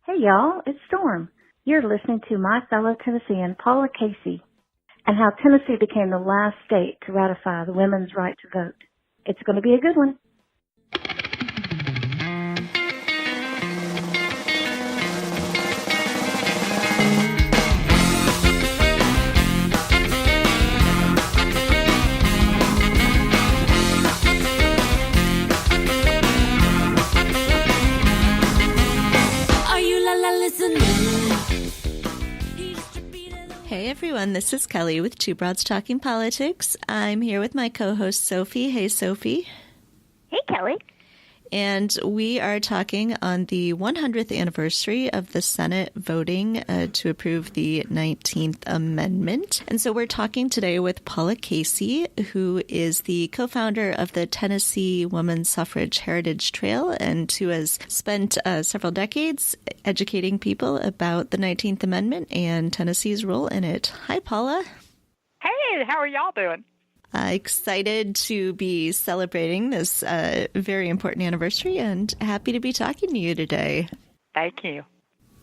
Hey y'all, it's Storm. You're listening to my fellow Tennessean, Paula Casey, and how Tennessee became the last state to ratify the women's right to vote. It's going to be a good one. Hey everyone, this is Kelly with Two Broads Talking Politics. I'm here with my co-host Sophie. Hey Sophie. Hey Kelly. And we are talking on the 100th anniversary of the Senate voting to approve the 19th Amendment. And so we're talking today with Paula Casey, who is the co-founder of the Tennessee Women's Suffrage Heritage Trail and who has spent several decades educating people about the 19th Amendment and Tennessee's role in it. Hi, Paula. Hey, how are y'all doing? Excited to be celebrating this very important anniversary and happy to be talking to you today. Thank you.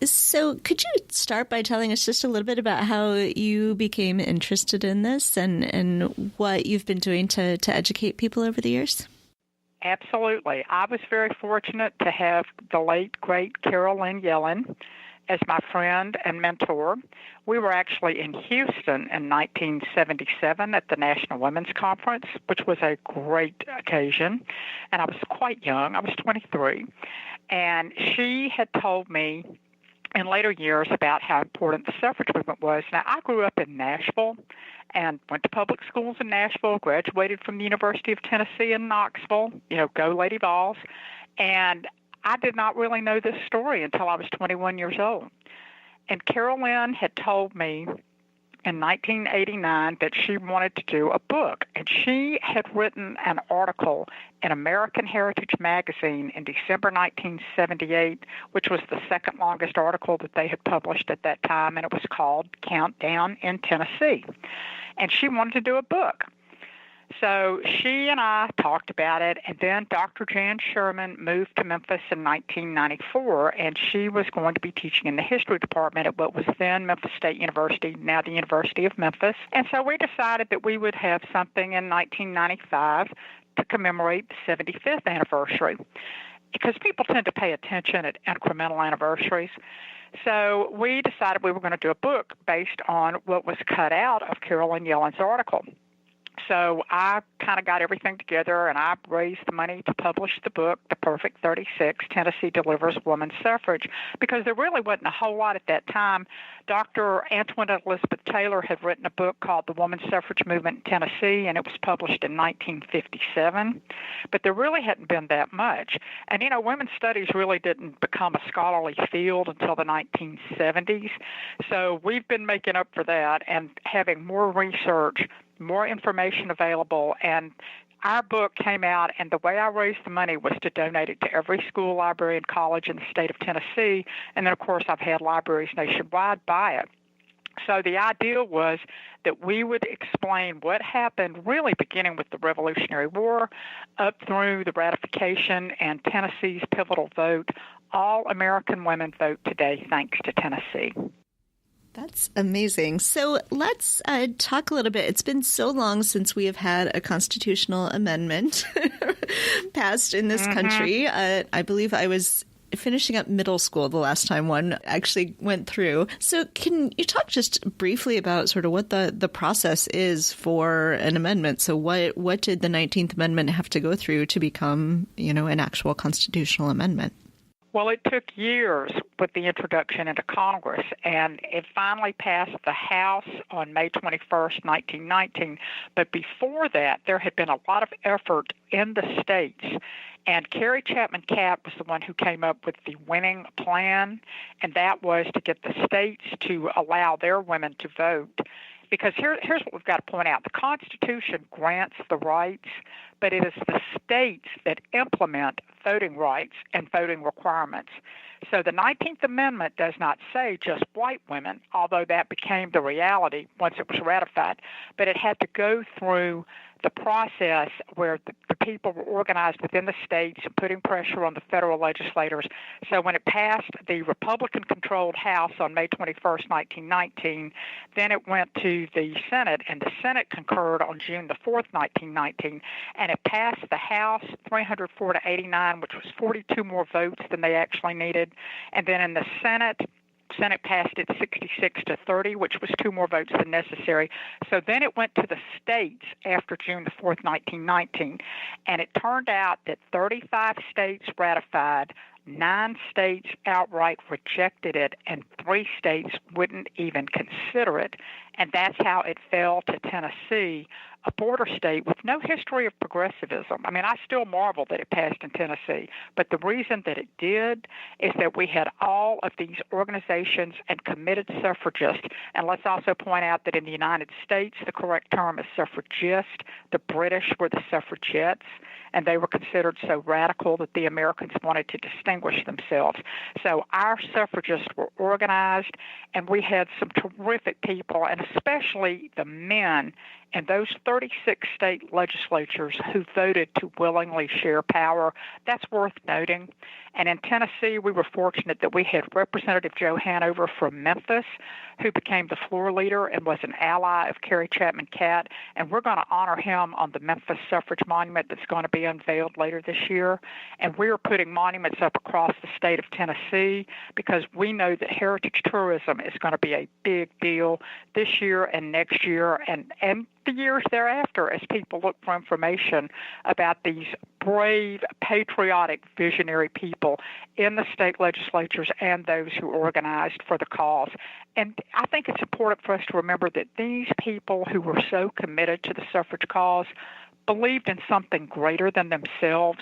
So could you start by telling us just a little bit about how you became interested in this and what you've been doing to educate people over the years? Absolutely. I was very fortunate to have the late, great Carol Lynn Yellen as my friend and mentor. We were actually in Houston in 1977 at the National Women's Conference, which was a great occasion, and I was quite young. I was 23, and she had told me in later years about how important the suffrage movement was. Now, I grew up in Nashville and went to public schools in Nashville, graduated from the University of Tennessee in Knoxville, go Lady Vols, and I did not really know this story until I was 21 years old. And Carol Lynn had told me in 1989 that she wanted to do a book. And she had written an article in American Heritage Magazine in December 1978, which was the second longest article that they had published at that time, and it was called Countdown in Tennessee. And she wanted to do a book. So she and I talked about it, and then Dr. Jan Sherman moved to Memphis in 1994, and she was going to be teaching in the history department at what was then Memphis State University, now the University of Memphis. And so we decided that we would have something in 1995 to commemorate the 75th anniversary, because people tend to pay attention at incremental anniversaries. So we decided we were going to do a book based on what was cut out of Carol Lynn Yellen's article. So I kind of got everything together, and I raised the money to publish the book, The Perfect 36, Tennessee Delivers Women's Suffrage, because there really wasn't a whole lot at that time. Dr. Antoinette Elizabeth Taylor had written a book called The Women's Suffrage Movement in Tennessee, and it was published in 1957. But there really hadn't been that much. And, women's studies really didn't become a scholarly field until the 1970s. So we've been making up for that and having more research, more information available, and our book came out, and the way I raised the money was to donate it to every school, library, and college in the state of Tennessee, and then, of course, I've had libraries nationwide buy it. So the idea was that we would explain what happened really beginning with the Revolutionary War up through the ratification and Tennessee's pivotal vote. All American women vote today thanks to Tennessee. That's amazing. So let's talk a little bit. It's been so long since we have had a constitutional amendment passed in this country. I believe I was finishing up middle school the last time one actually went through. So can you talk just briefly about sort of what the process is for an amendment? So what did the 19th Amendment have to go through to become, an actual constitutional amendment? Well, it took years with the introduction into Congress, and it finally passed the House on May 21st, 1919. But before that, there had been a lot of effort in the states, and Carrie Chapman Catt was the one who came up with the winning plan, and that was to get the states to allow their women to vote. Because here's what we've got to point out. The Constitution grants the rights, but it is the states that implement voting rights and voting requirements. So the 19th Amendment does not say just white women, although that became the reality once it was ratified, but it had to go through the process where the people were organized within the states and putting pressure on the federal legislators. So when it passed the Republican-controlled House on May 21st, 1919, then it went to the Senate, and the Senate concurred on June the 4th, 1919, and it passed the House 304 to 89, which was 42 more votes than they actually needed. And then in the Senate passed it 66 to 30, which was 2 more votes than necessary. So then it went to the states after June the 4th, 1919, and it turned out that 35 states ratified, 9 states outright rejected it, and 3 states wouldn't even consider it. And that's how it fell to Tennessee, a border state with no history of progressivism. I mean, I still marvel that it passed in Tennessee, but the reason that it did is that we had all of these organizations and committed suffragists. And let's also point out that in the United States, the correct term is suffragist. The British were the suffragettes, and they were considered so radical that the Americans wanted to distinguish themselves. So our suffragists were organized, and we had some terrific people, and especially the men and those 36 state legislatures who voted to willingly share power. That's worth noting. And in Tennessee, we were fortunate that we had Representative Joe Hanover from Memphis, who became the floor leader and was an ally of Carrie Chapman Catt. And we're going to honor him on the Memphis Suffrage Monument that's going to be unveiled later this year. And we're putting monuments up across the state of Tennessee because we know that heritage tourism is going to be a big deal this year and next year and the years thereafter as people look for information about these brave, patriotic, visionary people in the state legislatures and those who organized for the cause. And I think it's important for us to remember that these people who were so committed to the suffrage cause believed in something greater than themselves,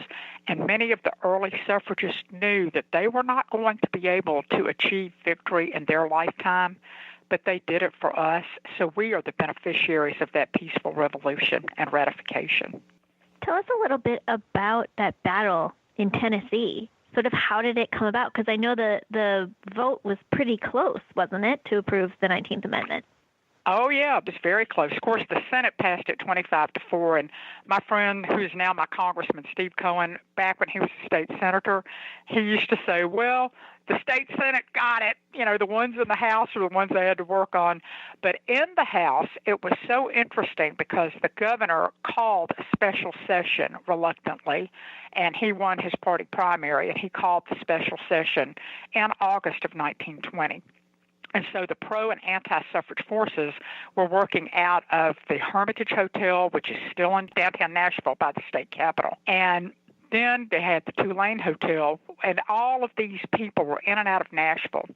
and many of the early suffragists knew that they were not going to be able to achieve victory in their lifetime, but they did it for us, so we are the beneficiaries of that peaceful revolution and ratification. Tell us a little bit about that battle in Tennessee. Sort of how did it come about? Because I know the vote was pretty close, wasn't it, to approve the 19th Amendment? Oh, yeah, it was very close. Of course, the Senate passed it 25 to 4, and my friend, who is now my congressman, Steve Cohen, back when he was a state senator, he used to say, well, the state Senate got it. You know, the ones in the House are the ones they had to work on. But in the House, it was so interesting because the governor called a special session reluctantly, and he won his party primary, and he called the special session in August of 1920. And so the pro- and anti-suffrage forces were working out of the Hermitage Hotel, which is still in downtown Nashville by the state capitol. And then they had the Tulane Hotel, and all of these people were in and out of Nashville.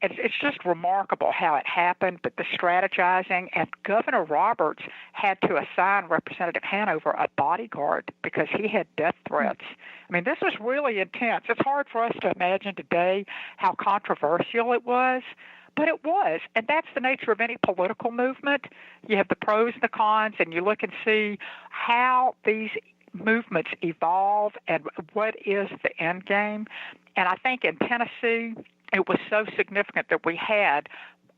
It's just remarkable how it happened, but the strategizing, and Governor Roberts had to assign Representative Hanover a bodyguard because he had death threats. I mean, this was really intense. It's hard for us to imagine today how controversial it was, but it was, and that's the nature of any political movement. You have the pros and the cons, and you look and see how these movements evolve and what is the end game. And I think in Tennessee, it was so significant that we had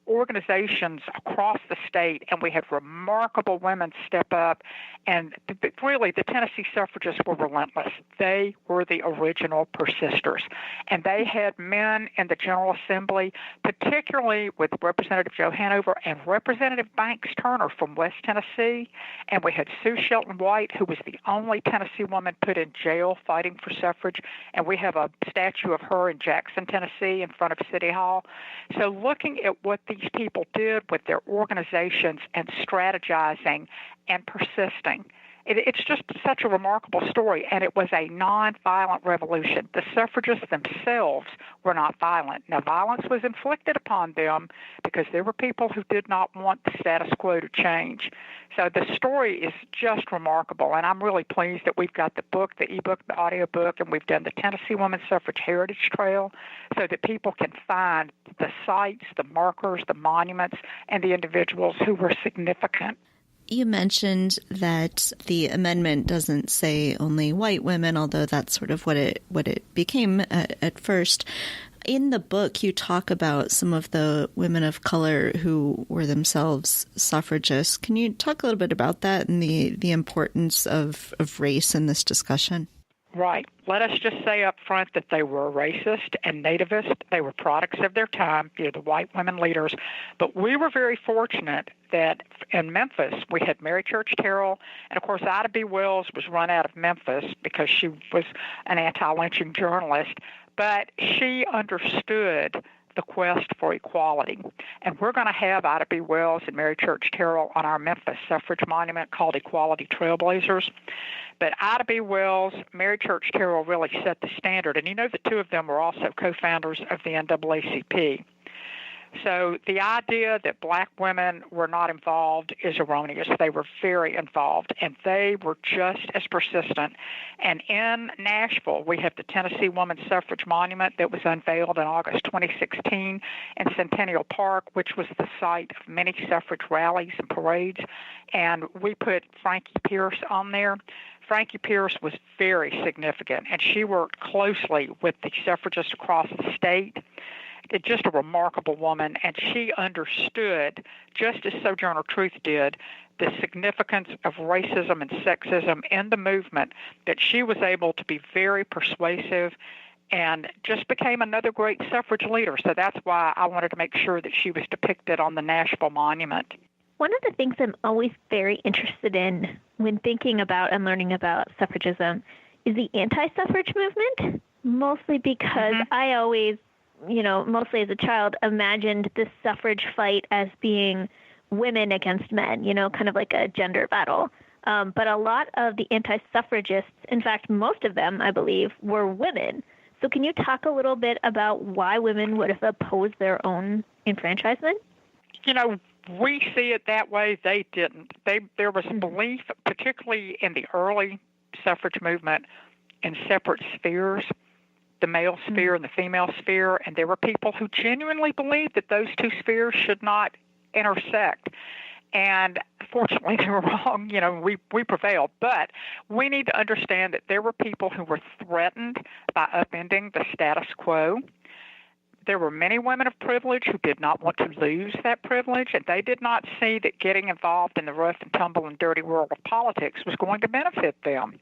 organizations across the state, and we had remarkable women step up. And really, the Tennessee suffragists were relentless. They were the original persisters. And they had men in the General Assembly, particularly with Representative Joe Hanover and Representative Banks Turner from West Tennessee. And we had Sue Shelton White, who was the only Tennessee woman put in jail fighting for suffrage. And we have a statue of her in Jackson, Tennessee, in front of City Hall. So looking at what these people did with their organizations and strategizing and persisting, it's just such a remarkable story, and it was a nonviolent revolution. The suffragists themselves were not violent. Now, violence was inflicted upon them because there were people who did not want the status quo to change. So the story is just remarkable, and I'm really pleased that we've got the book, the ebook, the audiobook, and we've done the Tennessee Women's Suffrage Heritage Trail so that people can find the sites, the markers, the monuments, and the individuals who were significant. You mentioned that the amendment doesn't say only white women, although that's sort of what it became at first. in the book, you talk about some of the women of color who were themselves suffragists. Can you talk a little bit about that and the importance of race in this discussion? Right. Let us just say up front that they were racist and nativist. They were products of their time, the white women leaders. But we were very fortunate that in Memphis we had Mary Church Terrell, and of course Ida B. Wells was run out of Memphis because she was an anti-lynching journalist, but she understood the quest for equality. And we're going to have Ida B. Wells and Mary Church Terrell on our Memphis suffrage monument called Equality Trailblazers. But Ida B. Wells, Mary Church Terrell really set the standard. And you know the two of them were also co-founders of the NAACP. So the idea that black women were not involved is erroneous. They were very involved, and they were just as persistent. And in Nashville, we have the Tennessee Women's Suffrage Monument that was unveiled in August 2016 in Centennial Park, which was the site of many suffrage rallies and parades. And we put Frankie Pierce on there. Frankie Pierce was very significant, and she worked closely with the suffragists across the state. Just a remarkable woman, and she understood, just as Sojourner Truth did, the significance of racism and sexism in the movement, that she was able to be very persuasive and just became another great suffrage leader. So that's why I wanted to make sure that she was depicted on the Nashville Monument. One of the things I'm always very interested in when thinking about and learning about suffragism is the anti-suffrage movement, mostly because I always, mostly as a child, imagined this suffrage fight as being women against men, kind of like a gender battle. But a lot of the anti-suffragists, in fact, most of them, I believe, were women. So can you talk a little bit about why women would have opposed their own enfranchisement? We see it that way. They didn't. There was belief, particularly in the early suffrage movement, in separate spheres, the male sphere and the female sphere, and there were people who genuinely believed that those two spheres should not intersect. And fortunately, they were wrong. We prevailed. But we need to understand that there were people who were threatened by upending the status quo. There were many women of privilege who did not want to lose that privilege, and they did not see that getting involved in the rough and tumble and dirty world of politics was going to benefit them.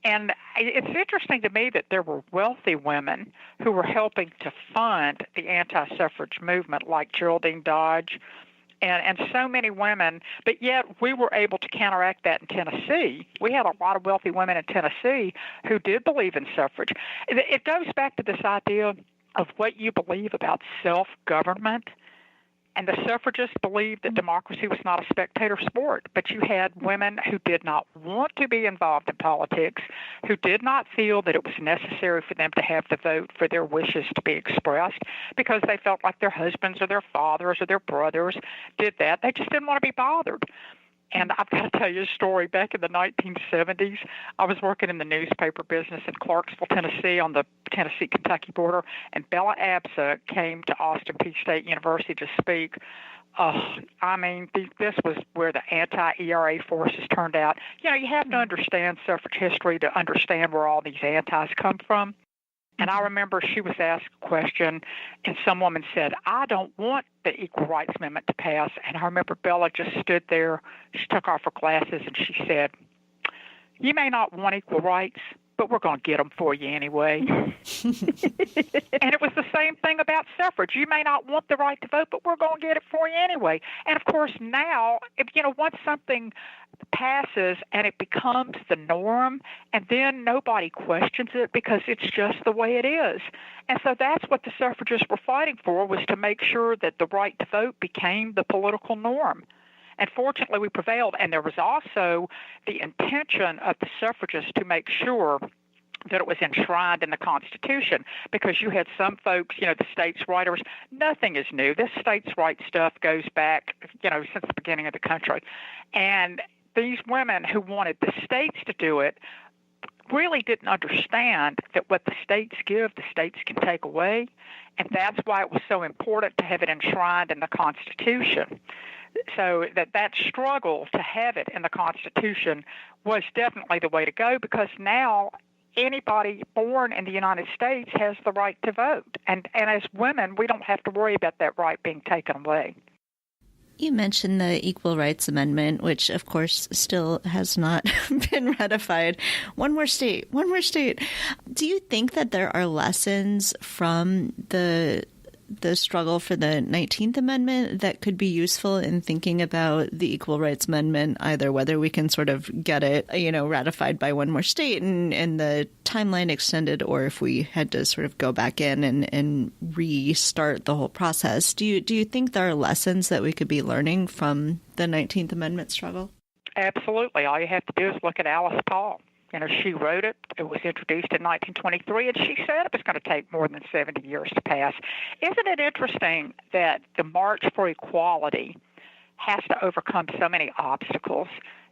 And it's interesting to me that there were wealthy women who were helping to fund the anti-suffrage movement, like Geraldine Dodge and so many women, but yet we were able to counteract that in Tennessee. We had a lot of wealthy women in Tennessee who did believe in suffrage. It goes back to this idea of what you believe about self-government. And the suffragists believed that democracy was not a spectator sport, but you had women who did not want to be involved in politics, who did not feel that it was necessary for them to have the vote for their wishes to be expressed because they felt like their husbands or their fathers or their brothers did that. They just didn't want to be bothered. And I've got to tell you a story. Back in the 1970s, I was working in the newspaper business in Clarksville, Tennessee, on the Tennessee-Kentucky border, and Bella Absa came to Austin Peay State University to speak. This was where the anti-ERA forces turned out. You have to understand suffrage history to understand where all these antis come from. And I remember she was asked a question, and some woman said, I don't want the Equal Rights Amendment to pass. And I remember Bella just stood there. She took off her glasses, and she said, you may not want equal rights, but we're going to get them for you anyway. And it was the same thing about suffrage. You may not want the right to vote, but we're going to get it for you anyway. And, of course, now, once something passes and it becomes the norm, and then nobody questions it because it's just the way it is. And so that's what the suffragists were fighting for, was to make sure that the right to vote became the political norm. And fortunately, we prevailed. And there was also the intention of the suffragists to make sure that it was enshrined in the Constitution, because you had some folks, the states' writers, nothing is new. This states' rights stuff goes back, since the beginning of the country. And these women who wanted the states to do it really didn't understand that what the states give, the states can take away. And that's why it was so important to have it enshrined in the Constitution. So that struggle to have it in the Constitution was definitely the way to go, because now, anybody born in the United States has the right to vote. And as women, we don't have to worry about that right being taken away. You mentioned the Equal Rights Amendment, which, of course, still has not been ratified. One more state. Do you think that there are lessons from the struggle for the 19th Amendment that could be useful in thinking about the Equal Rights Amendment, either whether we can sort of get it, ratified by one more state and the timeline extended, or if we had to sort of go back in and restart the whole process? Do you think there are lessons that we could be learning from the 19th Amendment struggle? Absolutely. All you have to do is look at Alice Paul. She wrote it. It was introduced in 1923, and she said it was going to take more than 70 years to pass. Isn't it interesting that the March for Equality has to overcome so many obstacles,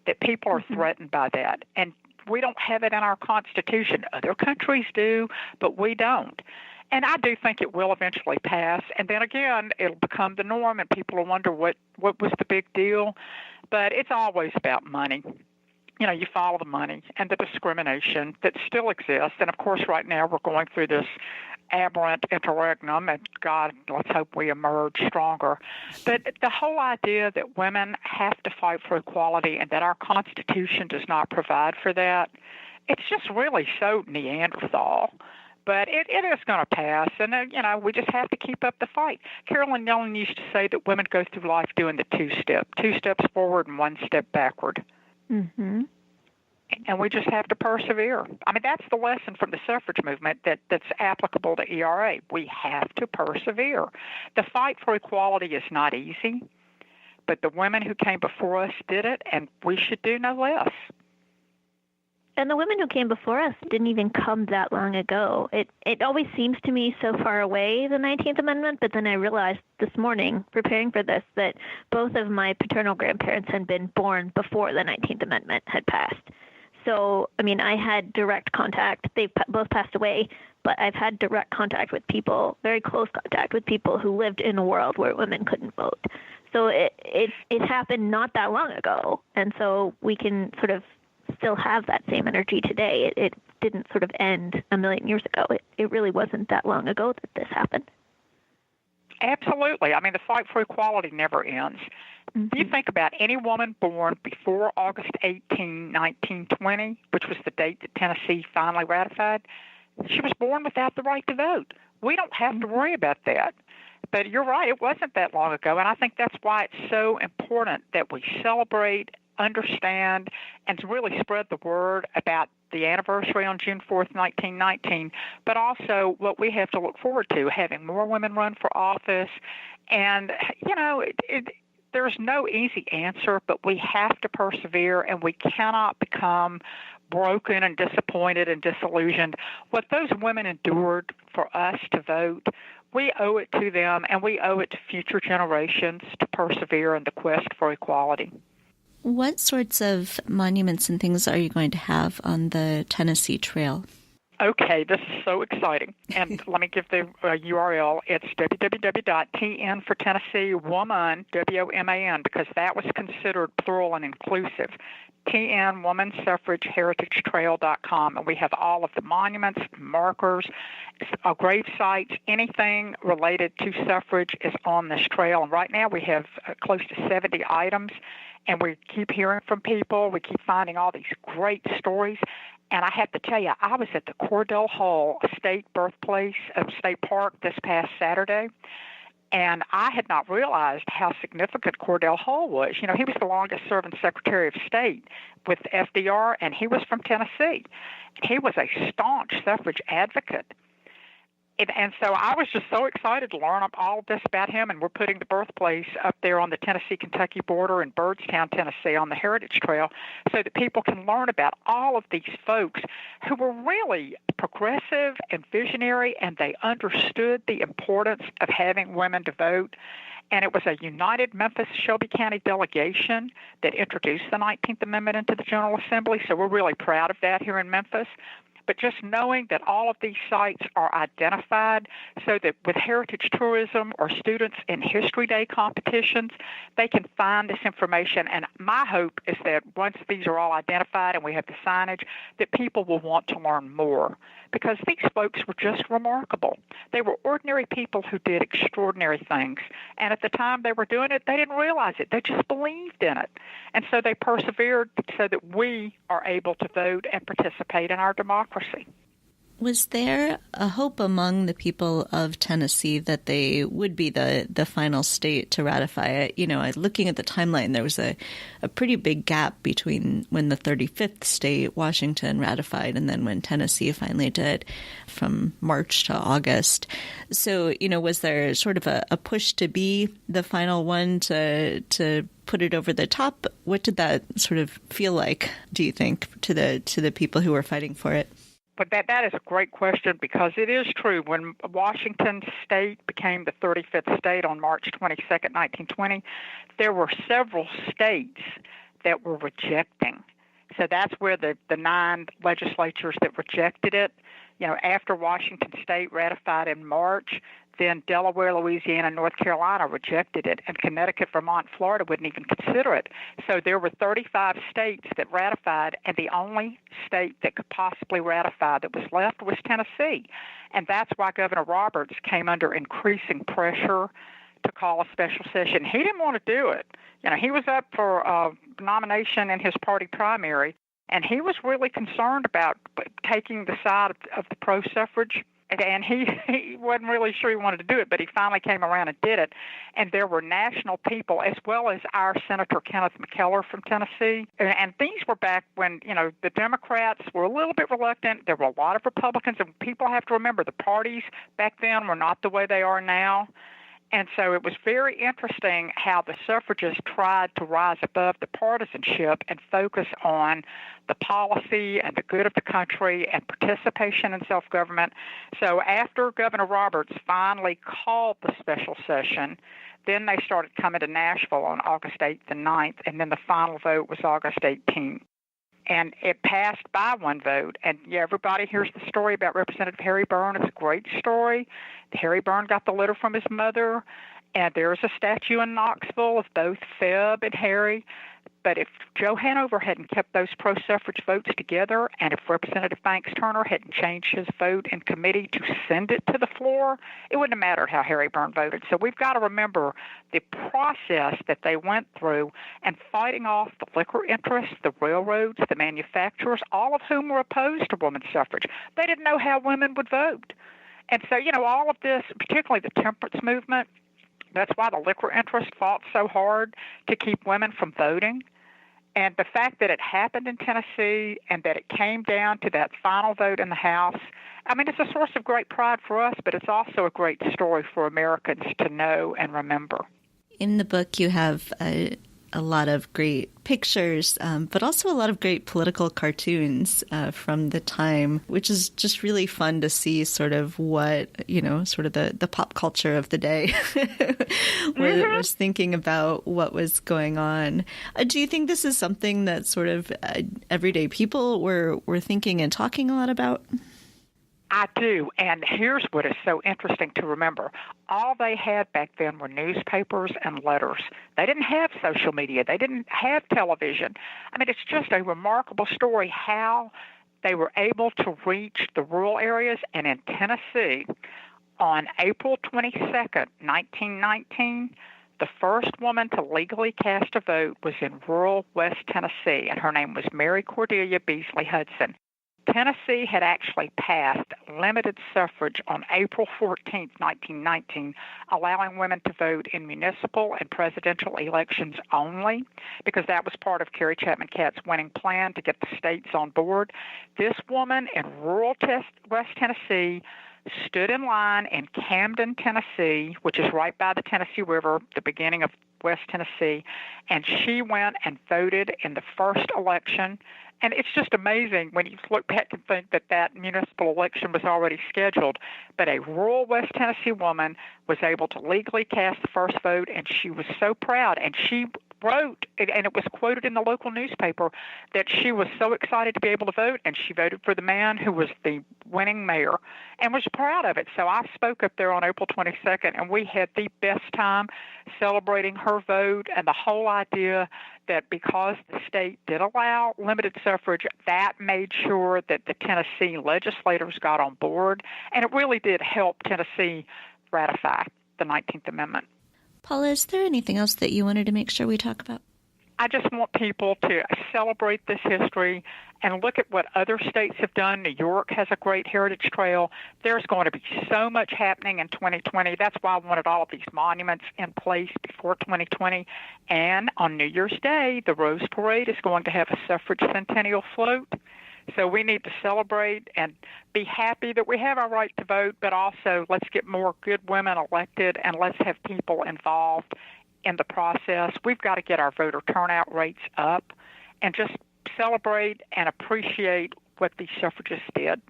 that people are threatened by that? And we don't have it in our Constitution. Other countries do, but we don't. And I do think it will eventually pass. And then again, it'll become the norm, and people will wonder what was the big deal. But it's always about money. You follow the money and the discrimination that still exists. And, of course, right now we're going through this aberrant interregnum, and, God, let's hope we emerge stronger. But the whole idea that women have to fight for equality and that our Constitution does not provide for that, it's just really so Neanderthal. But it is going to pass, and, we just have to keep up the fight. Carolyn Yellen used to say that women go through life doing the two-step, 2 steps forward and 1 step backward. Mm-hmm. And we just have to persevere. I mean, that's the lesson from the suffrage movement that's applicable to ERA. We have to persevere. The fight for equality is not easy, but the women who came before us did it, and we should do no less. And the women who came before us didn't even come that long ago. It always seems to me so far away, the 19th Amendment, but then I realized this morning, preparing for this, that both of my paternal grandparents had been born before the 19th Amendment had passed. So, I mean, I had direct contact. They both passed away, but I've had direct contact with people, very close contact with people who lived in a world where women couldn't vote. So it happened not that long ago, and so we can sort of still have that same energy today. It didn't sort of end a million years ago. It really wasn't that long ago that this happened. Absolutely. I mean, the fight for equality never ends. Mm-hmm. You think about any woman born before August 18, 1920, which was the date that Tennessee finally ratified, she was born without the right to vote. We don't have to worry about that. But you're right, it wasn't that long ago, and I think that's why it's so important that we celebrate, understand, and to really spread the word about the anniversary on June 4th, 1919, but also what we have to look forward to, having more women run for office. And, there's no easy answer, but we have to persevere, and we cannot become broken and disappointed and disillusioned. What those women endured for us to vote, we owe it to them, and we owe it to future generations to persevere in the quest for equality. What sorts of monuments and things are you going to have on the Tennessee Trail? Okay, this is so exciting. And let me give the URL. It's www.tn for Tennessee Woman, WOMAN, because that was considered plural and inclusive. TN Woman Suffrage Heritage Trail.com. And we have all of the monuments, markers, grave sites, anything related to suffrage is on this trail. And right now we have close to 70 items. And we keep hearing from people. We keep finding all these great stories. And I have to tell you, I was at the Cordell Hall State Birthplace of State Park this past Saturday, and I had not realized how significant Cordell Hall was. He was the longest-serving Secretary of State with FDR, and he was from Tennessee. He was a staunch suffrage advocate. And so I was just so excited to learn all this about him, and we're putting the birthplace up there on the Tennessee-Kentucky border in Byrdstown, Tennessee, on the Heritage Trail, so that people can learn about all of these folks who were really progressive and visionary, and they understood the importance of having women to vote. And it was a united Memphis-Shelby County delegation that introduced the 19th Amendment into the General Assembly, so we're really proud of that here in Memphis. but just knowing that all of these sites are identified so that with heritage tourism or students in History Day competitions, they can find this information. And my hope is that once these are all identified and we have the signage, that people will want to learn more, because these folks were just remarkable. They were ordinary people who did extraordinary things. And at the time they were doing it, they didn't realize it. They just believed in it. And so they persevered so that we are able to vote and participate in our democracy. Was there a hope among the people of Tennessee that they would be the final state to ratify it? You know, looking at the timeline, there was a pretty big gap between when the 35th state, Washington, ratified and then when Tennessee finally did, from March to August. So, you know, was there sort of a push to be the final one to put it over the top? What did that sort of feel like, do you think, to the people who were fighting for it? But that is a great question, because it is true. When Washington State became the 35th state on March 22nd, 1920, there were several states that were rejecting. So that's where the 9 legislatures that rejected it, you know, after Washington State ratified in March, then Delaware, Louisiana, and North Carolina rejected it, and Connecticut, Vermont, Florida wouldn't even consider it. So there were 35 states that ratified, and the only state that could possibly ratify that was left was Tennessee. And that's why Governor Roberts came under increasing pressure to call a special session. He didn't want to do it. You know, he was up for a nomination in his party primary, and he was really concerned about taking the side of the pro-suffrage. And he wasn't really sure he wanted to do it, but he finally came around and did it. And there were national people, as well as our Senator Kenneth McKellar from Tennessee. And these were back when, you know, the Democrats were a little bit reluctant. There were a lot of Republicans, and people have to remember the parties back then were not the way they are now. And so it was very interesting how the suffragists tried to rise above the partisanship and focus on the policy and the good of the country and participation in self-government. So after Governor Roberts finally called the special session, then they started coming to Nashville on August 8th and 9th, and then the final vote was August 18th. And it passed by one vote. And yeah, everybody hears the story about Representative Harry Byrne. It's a great story. Harry Byrne got the letter from his mother, and there's a statue in Knoxville of both Feb and Harry. But if Joe Hanover hadn't kept those pro-suffrage votes together, and if Representative Banks Turner hadn't changed his vote in committee to send it to the floor, it wouldn't have mattered how Harry Byrne voted. So we've got to remember the process that they went through and fighting off the liquor interests, the railroads, the manufacturers, all of whom were opposed to women's suffrage. They didn't know how women would vote. And so, you know, all of this, particularly the temperance movement, that's why the liquor interest fought so hard to keep women from voting. And the fact that it happened in Tennessee and that it came down to that final vote in the House, I mean, it's a source of great pride for us, but it's also a great story for Americans to know and remember. In the book, you have a lot of great pictures, but also a lot of great political cartoons from the time, which is just really fun to see sort of what, you know, sort of the pop culture of the day where it was thinking about what was going on. Do you think this is something that sort of everyday people were thinking and talking a lot about? I do, and here's what is so interesting to remember. All they had back then were newspapers and letters. They didn't have social media. They didn't have television. I mean, it's just a remarkable story how they were able to reach the rural areas. And in Tennessee, on April 22nd, 1919, the first woman to legally cast a vote was in rural West Tennessee, and her name was Mary Cordelia Beasley Hudson. Tennessee had actually passed limited suffrage on April 14, 1919, allowing women to vote in municipal and presidential elections only, because that was part of Carrie Chapman Catt's winning plan to get the states on board. This woman in rural West Tennessee stood in line in Camden, Tennessee, which is right by the Tennessee River, the beginning of West Tennessee, and she went and voted in the first election. And it's just amazing when you look back and think that that municipal election was already scheduled. But a rural West Tennessee woman was able to legally cast the first vote, and she was so proud. And she wrote, and it was quoted in the local newspaper, that she was so excited to be able to vote, and she voted for the man who was the winning mayor and was proud of it. So I spoke up there on April 22nd, and we had the best time celebrating her vote and the whole idea that because the state did allow limited suffrage, that made sure that the Tennessee legislators got on board, and it really did help Tennessee ratify the 19th Amendment. Paula, is there anything else that you wanted to make sure we talk about? I just want people to celebrate this history and look at what other states have done. New York has a great heritage trail. There's going to be so much happening in 2020. That's why I wanted all of these monuments in place before 2020. And on New Year's Day, the Rose Parade is going to have a suffrage centennial float. So we need to celebrate and be happy that we have our right to vote, but also let's get more good women elected and let's have people involved in the process. We've got to get our voter turnout rates up and just celebrate and appreciate what these suffragists did.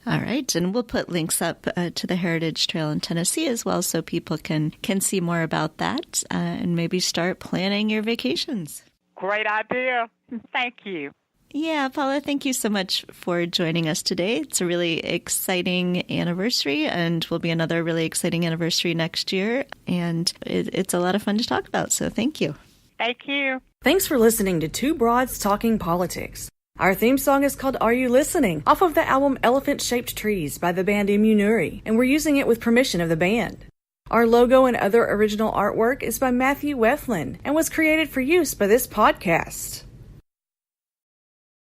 All right, and we'll put links up to the Heritage Trail in Tennessee as well so people can see more about that and maybe start planning your vacations. Great idea. Thank you. Yeah, Paula, thank you so much for joining us today. It's a really exciting anniversary, and will be another really exciting anniversary next year. And it's a lot of fun to talk about, so thank you. Thank you. Thanks for listening to Two Broads Talking Politics. Our theme song is called Are You Listening? Off of the album Elephant-Shaped Trees by the band Immunuri, and we're using it with permission of the band. Our logo and other original artwork is by Matthew Wethlin and was created for use by this podcast.